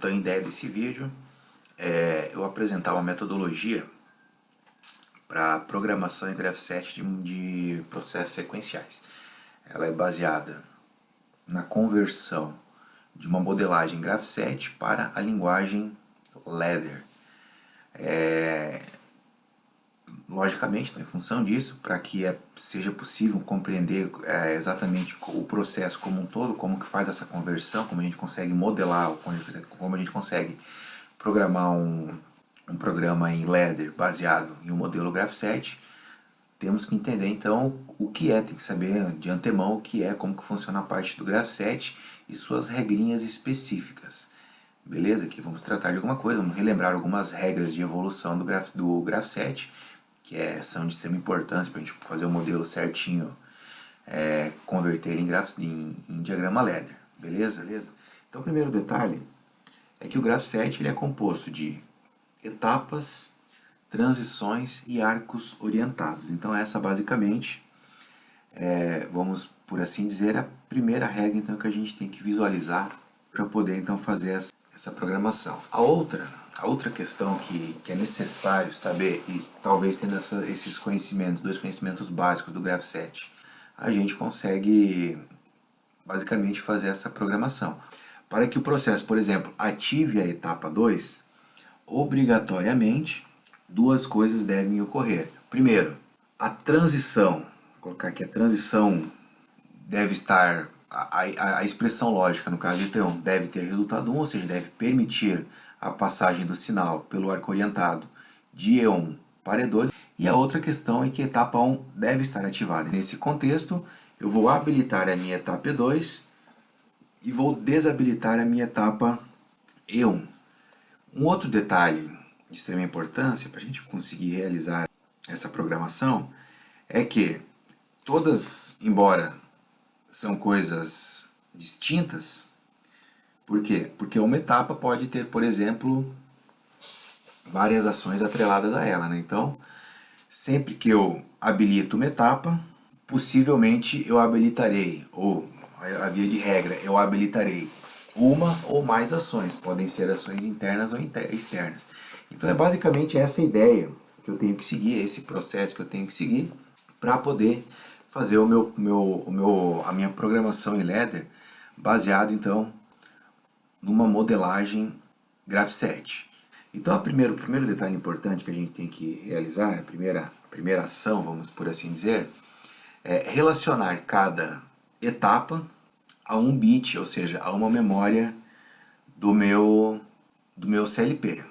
Então a ideia desse vídeo é eu apresentar uma metodologia para programação em Graph7 de processos sequenciais. Ela é baseada na conversão de uma modelagem Graph7 para a linguagem Ladder. Logicamente, então, em função disso, para que seja possível compreender exatamente o processo como um todo, como que faz essa conversão, como a gente consegue modelar, como a gente consegue programar um programa em Ladder baseado em um modelo Graph7, temos que entender então o que tem que saber de antemão o que como que funciona a parte do Graph7 e suas regrinhas específicas. Beleza? Aqui vamos tratar de alguma coisa, vamos relembrar algumas regras de evolução do Graph7, que são de extrema importância para a gente fazer o modelo certinho, converter ele em diagrama Ladder. Beleza? Então o primeiro detalhe é que o Graph7 ele é composto de etapas, transições e arcos orientados. Então essa basicamente, vamos por assim dizer, a primeira regra então, que a gente tem que visualizar para poder então fazer essa programação. A outra questão que é necessário saber, e talvez tendo esses conhecimentos, dois conhecimentos básicos do Graph7, a gente consegue basicamente fazer essa programação. Para que o processo, por exemplo, ative a etapa 2, obrigatoriamente, duas coisas devem ocorrer. Primeiro, a transição, vou colocar aqui a transição deve estar, a expressão lógica, no caso de T1, deve ter resultado 1, ou seja, deve permitir a passagem do sinal pelo arco orientado de E1 para E2. E a outra questão é que a etapa 1 deve estar ativada. Nesse contexto, eu vou habilitar a minha etapa E2 e vou desabilitar a minha etapa E1. Um outro detalhe de extrema importância para a gente conseguir realizar essa programação é que todas, embora são coisas distintas, por quê? Porque uma etapa pode ter, por exemplo, várias ações atreladas a ela, né? Então, sempre que eu habilito uma etapa, possivelmente eu habilitarei, ou a via de regra, eu habilitarei uma ou mais ações, podem ser ações internas ou externas. Então é basicamente essa ideia que eu tenho que seguir, esse processo que eu tenho que seguir para poder fazer a minha programação em Ladder baseado então numa modelagem Graph7. Então o primeiro detalhe importante que a gente tem que realizar, a primeira ação, vamos por assim dizer, é relacionar cada etapa a um bit, ou seja, a uma memória do meu CLP.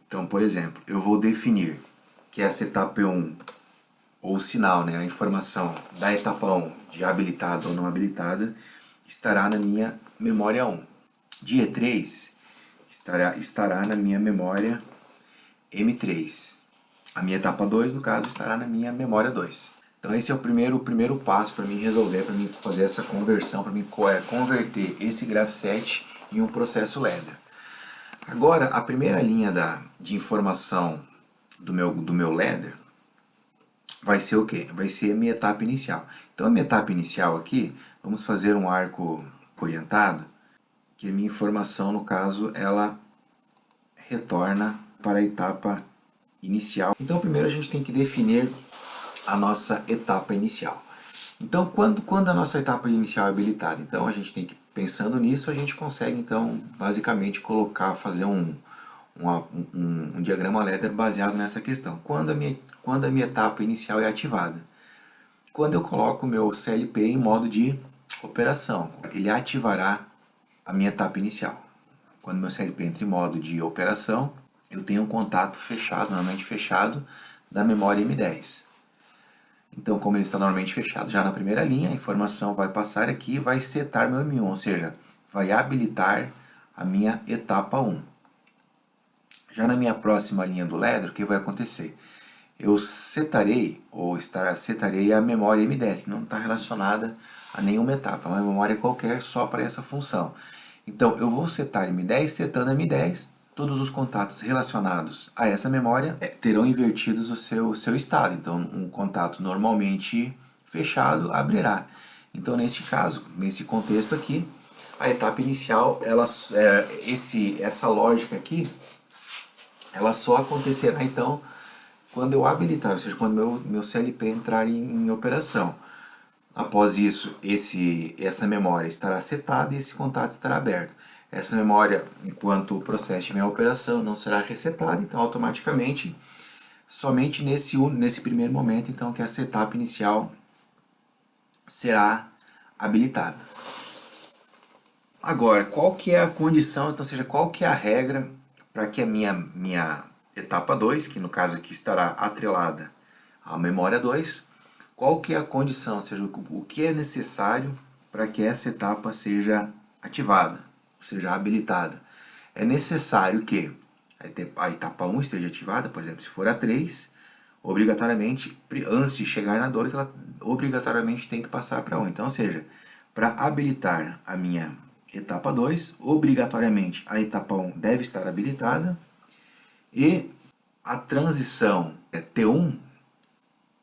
Então, por exemplo, eu vou definir que essa etapa 1, ou o sinal, né, a informação da etapa 1, de habilitada ou não habilitada, estará na minha memória 1. De E3, estará na minha memória M3. A minha etapa 2, no caso, estará na minha memória 2. Então esse é o primeiro passo para mim resolver, para mim fazer essa conversão, para mim converter esse Graph7 em um processo Ladder. Agora, a primeira linha de informação do meu Ladder vai ser o quê? Vai ser a minha etapa inicial. Então a minha etapa inicial aqui, vamos fazer um arco orientado, que a minha informação, no caso, ela retorna para a etapa inicial. Então primeiro a gente tem que definir a nossa etapa inicial. Então, quando a nossa etapa inicial é habilitada? Então, a gente tem que, pensando nisso, a gente consegue, então, basicamente, fazer um diagrama Ladder baseado nessa questão. Quando a minha etapa inicial é ativada? Quando eu coloco o meu CLP em modo de operação, ele ativará a minha etapa inicial. Quando meu CLP entra em modo de operação, eu tenho um contato fechado, normalmente fechado, da memória M10. Então, como ele está normalmente fechado já na primeira linha, a informação vai passar aqui e vai setar meu M1, ou seja, vai habilitar a minha etapa 1. Já na minha próxima linha do Ladder, o que vai acontecer? Eu setarei a memória M10, que não está relacionada a nenhuma etapa, é uma memória qualquer só para essa função. Então, eu vou setar M10, setando M10, todos os contatos relacionados a essa memória terão invertidos o seu estado. Então, um contato normalmente fechado abrirá. Então, neste caso, nesse contexto aqui, A etapa inicial, essa lógica aqui, ela só acontecerá então quando eu habilitar, ou seja, quando meu CLP entrar em operação. Após isso, essa memória estará setada e esse contato estará aberto. Essa memória, enquanto o processo estiver em operação, não será resetada, então automaticamente, somente nesse primeiro momento, então, que essa etapa inicial será habilitada. Agora, qual que é a condição, então, ou seja, qual que é a regra para que a minha etapa 2, que no caso aqui estará atrelada à memória 2, qual que é a condição, ou seja, o que é necessário para que essa etapa seja ativada, seja habilitada? É necessário que a etapa 1 esteja ativada, por exemplo, se for a 3, obrigatoriamente, antes de chegar na 2, ela obrigatoriamente tem que passar para 1. Então, ou seja, para habilitar a minha etapa 2, obrigatoriamente a etapa 1 deve estar habilitada e a transição T1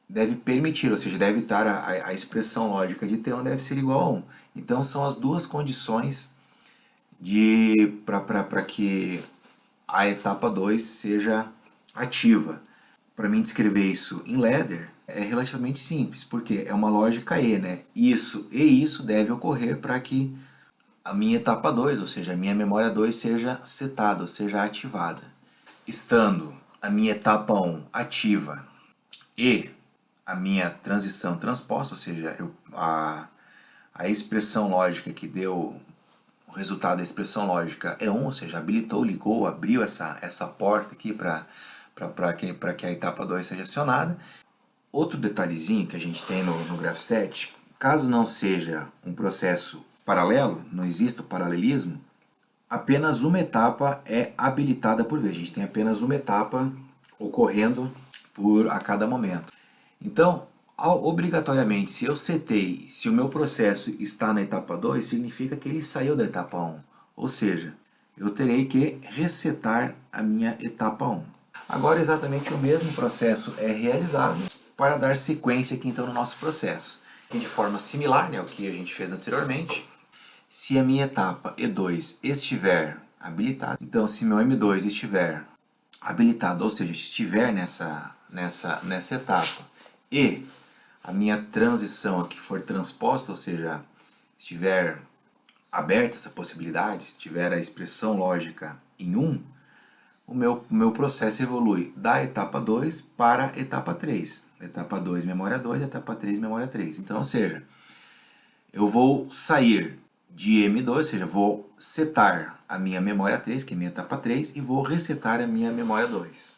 deve permitir, ou seja, deve estar a expressão lógica de T1 deve ser igual a 1. Então são as duas condições para que a etapa 2 seja ativa. Para mim descrever isso em ladder é relativamente simples, porque é uma lógica E, né? Isso e isso deve ocorrer para que a minha etapa 2, ou seja, a minha memória 2 seja setada, ou seja, ativada. Estando a minha etapa 1 ativa e a minha transição transposta, ou seja, a expressão lógica que deu o resultado da expressão lógica é 1, ou seja, habilitou, ligou, abriu essa porta aqui para que a etapa 2 seja acionada. Outro detalhezinho que a gente tem no Graph7, caso não seja um processo paralelo, não exista o paralelismo, apenas uma etapa é habilitada por vez. A gente tem apenas uma etapa ocorrendo a cada momento. Então, obrigatoriamente, se eu setei, se o meu processo está na etapa 2, significa que ele saiu da etapa 1. Ou seja, eu terei que resetar a minha etapa 1. Agora, exatamente o mesmo processo é realizado para dar sequência aqui então no nosso processo. E de forma similar, né, ao que a gente fez anteriormente, se a minha etapa E2 estiver habilitada, então se meu M2 estiver habilitado, ou seja, estiver nessa etapa, e a minha transição aqui for transposta, ou seja, estiver aberta essa possibilidade, estiver a expressão lógica em 1, o meu processo evolui da etapa 2 para a etapa 3. Etapa 2, memória 2, etapa 3, memória 3. Então, ou seja, eu vou sair de M2, ou seja, vou setar a minha memória 3, que é a minha etapa 3, e vou resetar a minha memória 2.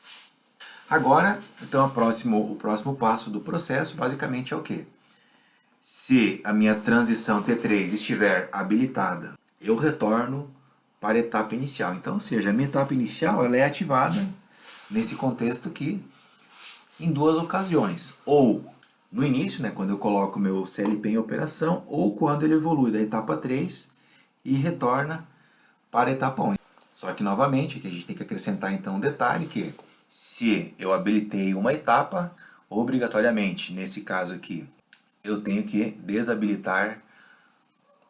Agora, então, o próximo passo do processo basicamente é o quê? Se a minha transição T3 estiver habilitada, eu retorno para a etapa inicial. Então, ou seja, a minha etapa inicial ela é ativada nesse contexto aqui em duas ocasiões. Ou no início, né, quando eu coloco o meu CLP em operação, ou quando ele evolui da etapa 3 e retorna para a etapa 1. Só que, novamente, aqui a gente tem que acrescentar então um detalhe que se eu habilitei uma etapa, obrigatoriamente, nesse caso aqui, eu tenho que desabilitar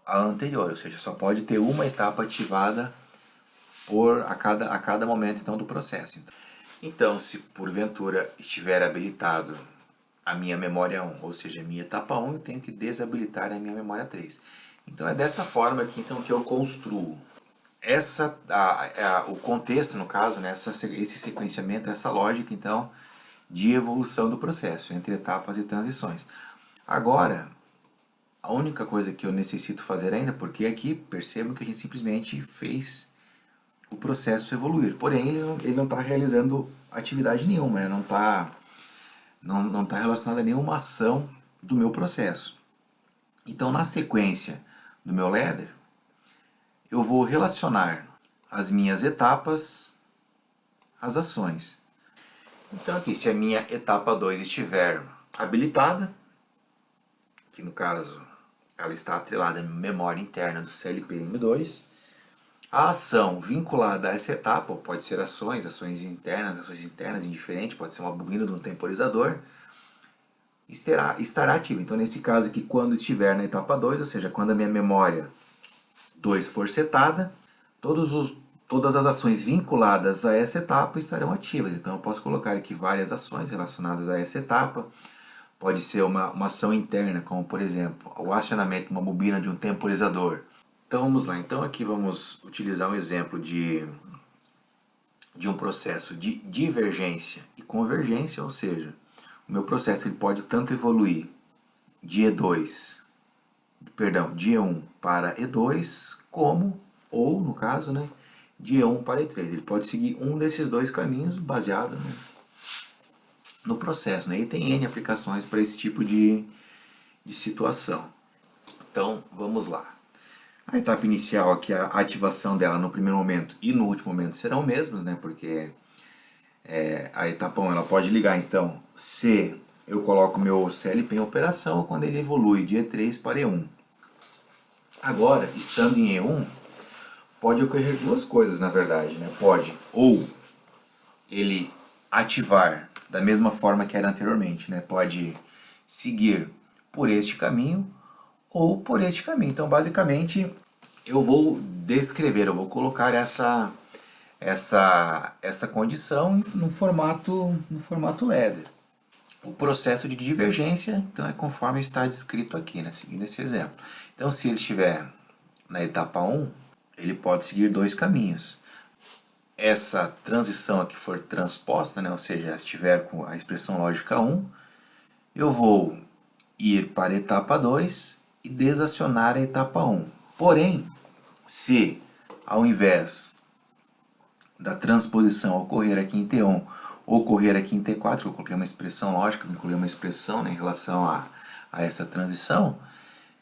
a anterior, ou seja, só pode ter uma etapa ativada a cada momento então, do processo. Então, se porventura estiver habilitado a minha memória 1, ou seja, a minha etapa 1, eu tenho que desabilitar a minha memória 3. Então é dessa forma aqui então, que eu construo o contexto, no caso, né, esse sequenciamento, essa lógica então de evolução do processo entre etapas e transições. Agora, a única coisa que eu necessito fazer ainda, porque aqui percebam que a gente simplesmente fez o processo evoluir. Porém, ele não está realizando atividade nenhuma, né? não tá relacionado a nenhuma ação do meu processo. Então, na sequência do meu ladder, eu vou relacionar as minhas etapas às ações. Então, aqui, se a minha etapa 2 estiver habilitada, que no caso ela está atrelada à memória interna do CLP M2, a ação vinculada a essa etapa, ou pode ser ações internas indiferentes, pode ser uma bobina de um temporizador, estará ativa. Então, nesse caso aqui, quando estiver na etapa 2, ou seja, quando a minha memória 2 for setada, todas as ações vinculadas a essa etapa estarão ativas. Então eu posso colocar aqui várias ações relacionadas a essa etapa. Pode ser uma ação interna, como por exemplo, o acionamento de uma bobina de um temporizador. Então vamos lá, então aqui vamos utilizar um exemplo de um processo de divergência e convergência, ou seja, o meu processo ele pode tanto evoluir de E1 para E2, ou no caso, né, de E1 para E3. Ele pode seguir um desses dois caminhos baseado no processo, né? E tem N aplicações para esse tipo de situação. Então, vamos lá. A etapa inicial aqui, a ativação dela no primeiro momento e no último momento serão mesmas, né? Porque a etapa 1 ela pode ligar, então, se eu coloco meu CLP em operação ou quando ele evolui de E3 para E1. Agora, estando em E1, pode ocorrer duas coisas, na verdade, né? Pode ou ele ativar da mesma forma que era anteriormente, né? Pode seguir por este caminho ou por este caminho. Então, basicamente, eu vou descrever, eu vou colocar essa condição no formato ladder. O processo de divergência, então, é conforme está descrito aqui, né? Seguindo esse exemplo. Então, se ele estiver na etapa 1, ele pode seguir dois caminhos. Essa transição aqui for transposta, né? Ou seja, se estiver com a expressão lógica 1, eu vou ir para a etapa 2 e desacionar a etapa 1. Porém, se ao invés da transposição ocorrer aqui em T1, ocorrer aqui em T4, eu coloquei uma expressão lógica, vinculei uma expressão, né, em relação a essa transição,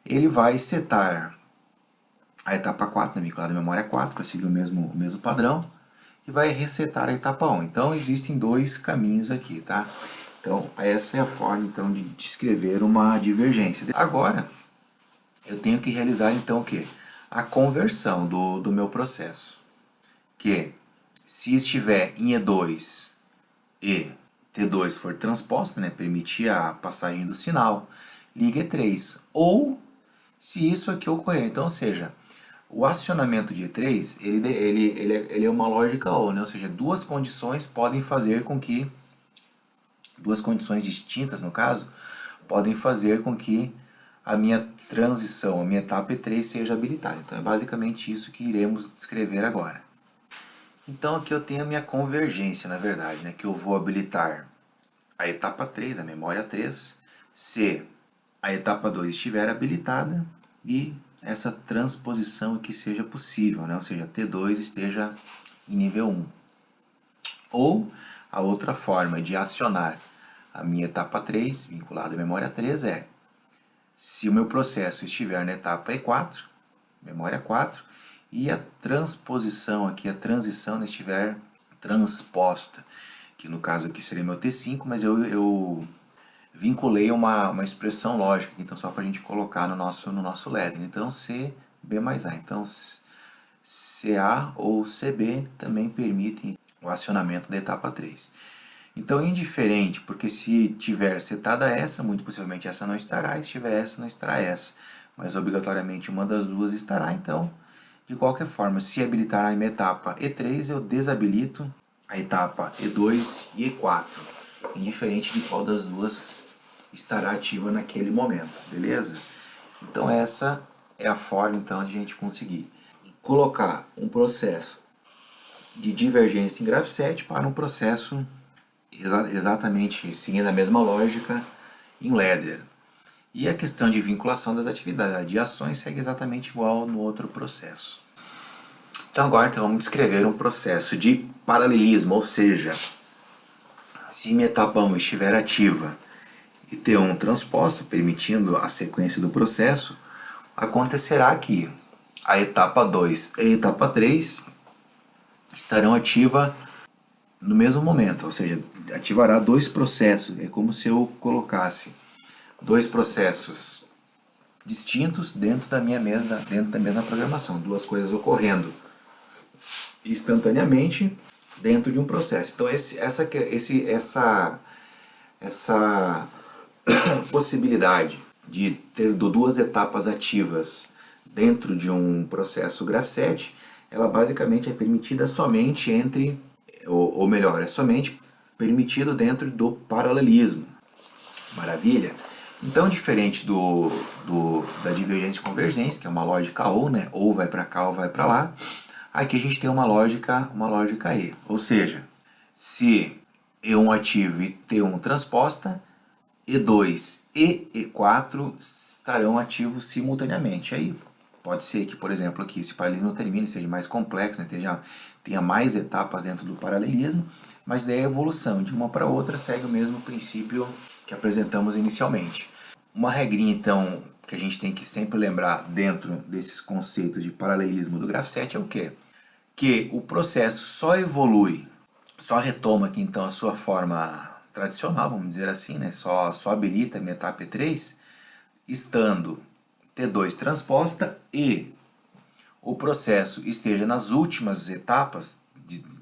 ele vai setar a etapa 4, né, vinculada à memória 4, para seguir o mesmo padrão, e vai resetar a etapa 1. Então existem dois caminhos aqui, tá? Então essa é a forma então de descrever uma divergência. Agora eu tenho que realizar então o quê? A conversão do meu processo. Que se estiver em E2 e T2 for transposto, né, permitir a passagem do sinal, liga E3. Ou se isso aqui ocorrer, então, ou seja, o acionamento de E3 ele é uma lógica ou, né? Ou seja, duas condições podem fazer com que, duas condições distintas no caso, podem fazer com que a minha transição, a minha etapa E3 seja habilitada. Então é basicamente isso que iremos descrever agora. Então aqui eu tenho a minha convergência, na verdade, né? Que eu vou habilitar a etapa 3, a memória 3, se a etapa 2 estiver habilitada e essa transposição aqui seja possível, né? Ou seja, T2 esteja em nível 1. Ou a outra forma de acionar a minha etapa 3, vinculada à memória 3, é se o meu processo estiver na etapa E4, memória 4, e a transposição aqui, a transição estiver transposta, que no caso aqui seria meu T5, mas eu vinculei uma expressão lógica, então só para a gente colocar no nosso ladder. Então C, B mais A. Então CA ou CB também permitem o acionamento da etapa 3. Então indiferente, porque se tiver setada essa, muito possivelmente essa não estará, e se tiver essa, não estará essa. Mas obrigatoriamente uma das duas estará, então de qualquer forma, se habilitar a minha etapa E3, eu desabilito a etapa E2 e E4, indiferente de qual das duas estará ativa naquele momento, beleza? Então essa é a forma então de a gente conseguir colocar um processo de divergência em Graph7 para um processo exatamente seguindo a mesma lógica em ladder. E a questão de vinculação das atividades, de ações, segue exatamente igual no outro processo. Então agora vamos descrever um processo de paralelismo, ou seja, se minha etapa 1 estiver ativa e T1 transposto, permitindo a sequência do processo, acontecerá que a etapa 2 e a etapa 3 estarão ativas no mesmo momento, ou seja, ativará dois processos. É como se eu colocasse dois processos distintos dentro da mesma programação, duas coisas ocorrendo instantaneamente dentro de um processo. Então essa possibilidade de ter duas etapas ativas dentro de um processo Graph7, ela basicamente é permitida somente entre, ou melhor, é somente permitido dentro do paralelismo. Maravilha? Então, diferente da divergência e convergência, que é uma lógica ou, né? Ou vai para cá ou vai para lá, aqui a gente tem uma lógica E. Ou seja, se E1 ativo e T1 transposta, E2 e E4 estarão ativos simultaneamente. Aí pode ser que, por exemplo, aqui esse paralelismo termine, seja mais complexo, né? tenha mais etapas dentro do paralelismo, mas daí a evolução de uma para outra segue o mesmo princípio que apresentamos inicialmente. Uma regrinha, então, que a gente tem que sempre lembrar dentro desses conceitos de paralelismo do Graph7 é o quê? Que o processo só evolui, só retoma aqui então a sua forma tradicional, vamos dizer assim, né? Só habilita a minha etapa E3, estando T2 transposta e o processo esteja nas últimas etapas,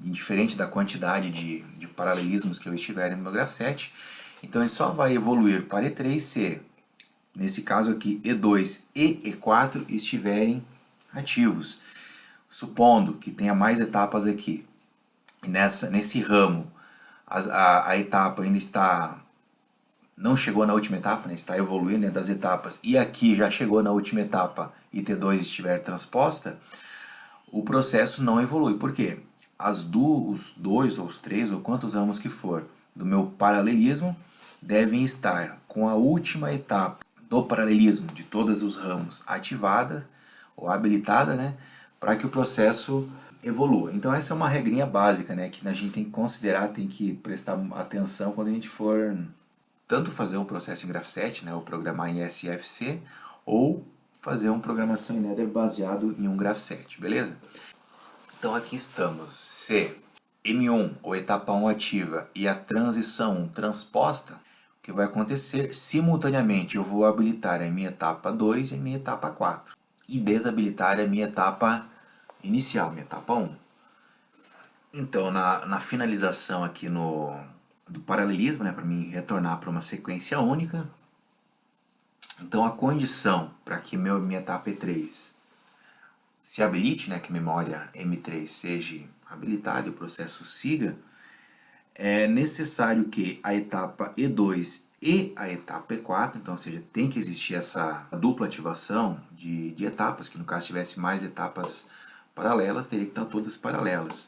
indiferente da quantidade de paralelismos que eu estiver no meu Graph7, então ele só vai evoluir para E3 se, nesse caso aqui, E2 e E4 estiverem ativos. Supondo que tenha mais etapas aqui, e nesse ramo a etapa ainda não chegou na última etapa, né, está evoluindo dentro das etapas, e aqui já chegou na última etapa e T2 estiver transposta, o processo não evolui. Por quê? Os dois ou os três, ou quantos ramos que for, do meu paralelismo, devem estar com a última etapa do paralelismo, de todos os ramos, ativada ou habilitada, né, para que o processo evolua. Então essa é uma regrinha básica, né, que a gente tem que considerar, tem que prestar atenção quando a gente for tanto fazer um processo em Graph7, né, ou programar em SFC, ou fazer uma programação em Nether baseado em um Graph7, beleza? Então aqui estamos, se M1 ou etapa 1 ativa e a transição 1 transposta, o que vai acontecer? Simultaneamente eu vou habilitar a minha etapa 2 e a minha etapa 4 e desabilitar a minha etapa inicial, minha etapa 1. Então na finalização aqui do paralelismo, né, para mim retornar para uma sequência única, então a condição para que minha etapa E3 se habilite, né, que a memória M3 seja habilitada e o processo siga, é necessário que a etapa E2 e a etapa E4, então, ou seja, tem que existir essa dupla ativação de etapas, que no caso tivesse mais etapas paralelas, teria que estar todas paralelas.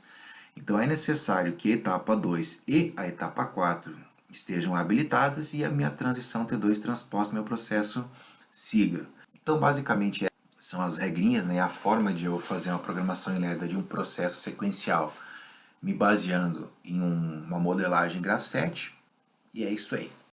Então é necessário que a etapa 2 e a etapa 4 estejam habilitadas e a minha transição T2 transposta, meu processo siga. Então basicamente são as regrinhas, né, a forma de eu fazer uma programação em Leda de um processo sequencial me baseando em uma modelagem Graph7, e é isso aí.